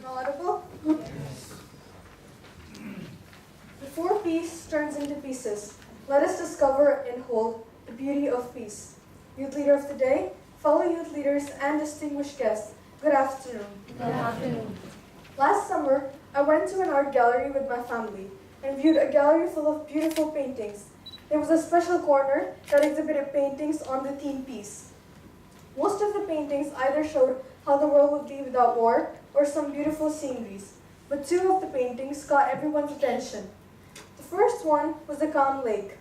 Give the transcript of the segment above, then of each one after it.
audible? Before peace turns into pieces, let us discover and hold the beauty of peace. Youth leader of the day, fellow youth leaders, and distinguished guests, good afternoon. Good afternoon. Last summer, I went to an art gallery with my family and viewed a gallery full of beautiful paintings. There was a special corner that exhibited paintings on the theme peace. Most of the paintings either showed how the world would be without war or some beautiful sceneries, but two of the paintings caught everyone's attention. The first one was a calm lake,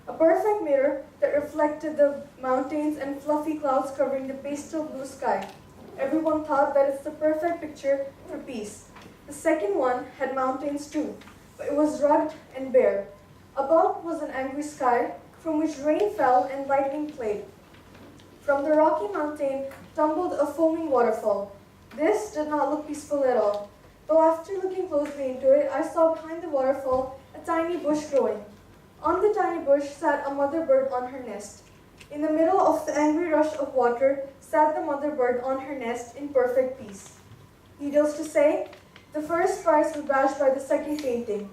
a perfect mirror that reflected the mountains and fluffy clouds covering the pastel blue sky. Everyone thought that it's the perfect picture for peace. The second one had mountains too, but it was rugged and bare. Above was an angry sky from which rain fell and lightning played. From the rocky mountain tumbled a foaming waterfall. This did not look peaceful at all, though after looking closely into it, I saw behind the waterfall a tiny bush growing. On the tiny bush sat a mother bird on her nest. In the middle of the angry rush of water sat the mother bird on her nest in perfect peace. Needless to say, the first prize was badged by the second painting.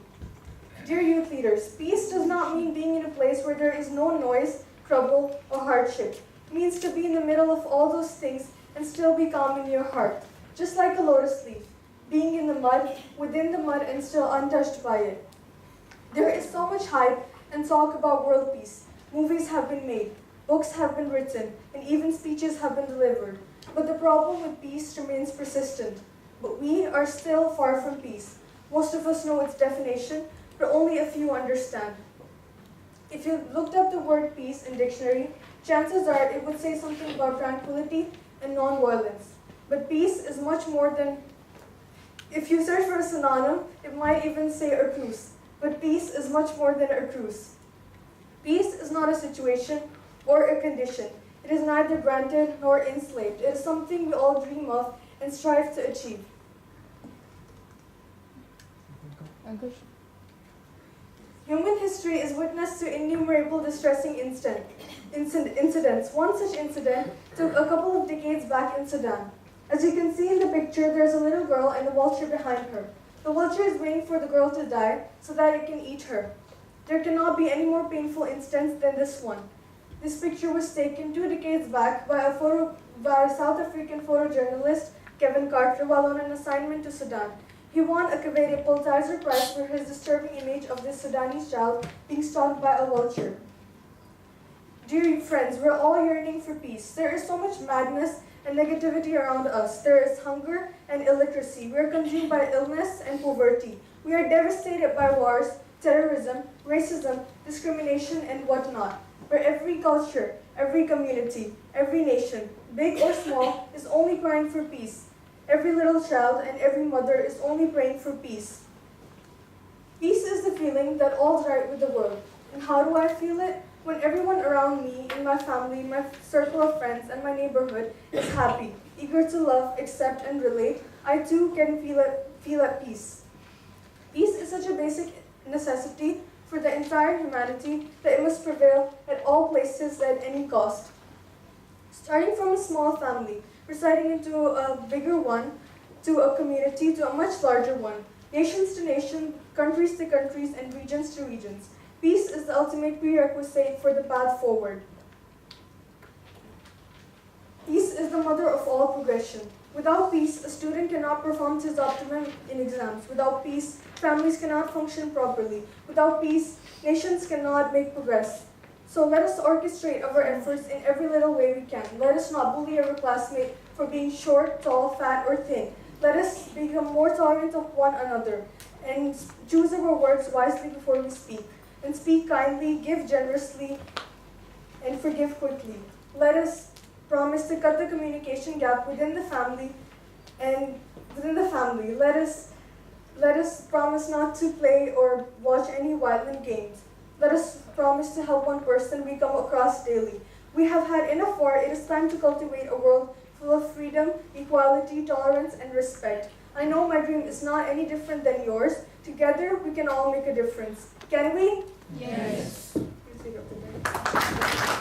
Dear youth leaders, peace does not mean being in a place where there is no noise, trouble, or hardship. It means to be in the middle of all those things and still be calm in your heart, just like a lotus leaf, being in the mud, within the mud, and still untouched by it. There is so much hype and talk about world peace. Movies have been made, books have been written, and even speeches have been delivered. But the problem with peace remains persistent. But we are still far from peace. Most of us know its definition, but only a few understand. If you looked up the word peace in dictionary, chances are it would say something about tranquility and non-violence. But peace is much more than, if you search for a synonym, it might even say a truce. But peace is much more than a truce. Peace is not a situation or a condition. It is neither granted nor enslaved. It is something we all dream of and strive to achieve. Human history is witness to innumerable distressing incidents. One such incident took a couple of decades back in Sudan. As you can see in the picture, there's a little girl and a vulture behind her. The vulture is waiting for the girl to die so that it can eat her. There cannot be any more painful instance than this one. This picture was taken 2 decades back by a South African photojournalist, Kevin Carter, while on an assignment to Sudan. He won a coveted Pulitzer Prize for his disturbing image of this Sudanese child being stalked by a vulture. Dear friends, we're all yearning for peace. There is so much madness and negativity around us. There is hunger and illiteracy. We are consumed by illness and poverty. We are devastated by wars, terrorism, racism, discrimination, and whatnot. Where every culture, every community, every nation, big or small, is only crying for peace. Every little child and every mother is only praying for peace. Peace is the feeling that all's right with the world. And how do I feel it? When everyone around me, in my family, my circle of friends, and my neighborhood is happy, eager to love, accept, and relate, I too can feel at peace. Peace is such a basic necessity for the entire humanity that it must prevail at all places at any cost. Starting from a small family, residing into a bigger one, to a community, to a much larger one, nations to nations, countries to countries, and regions to regions. Peace is the ultimate prerequisite for the path forward. Peace is the mother of all progression. Without peace, a student cannot perform to his optimum in exams. Without peace, families cannot function properly. Without peace, nations cannot make progress. So let us orchestrate our efforts in every little way we can. Let us not bully our classmate for being short, tall, fat, or thin. Let us become more tolerant of one another and choose our words wisely before we speak. And speak kindly, give generously, and forgive quickly. Let us promise to cut the communication gap within the family Let us promise not to play or watch any violent games. Let us promise to help one person we come across daily. We have had enough war. It is time to cultivate a world full of freedom, equality, tolerance, and respect. I know my dream is not any different than yours. Together, we can all make a difference. Can we? Yes. Please take up the mic.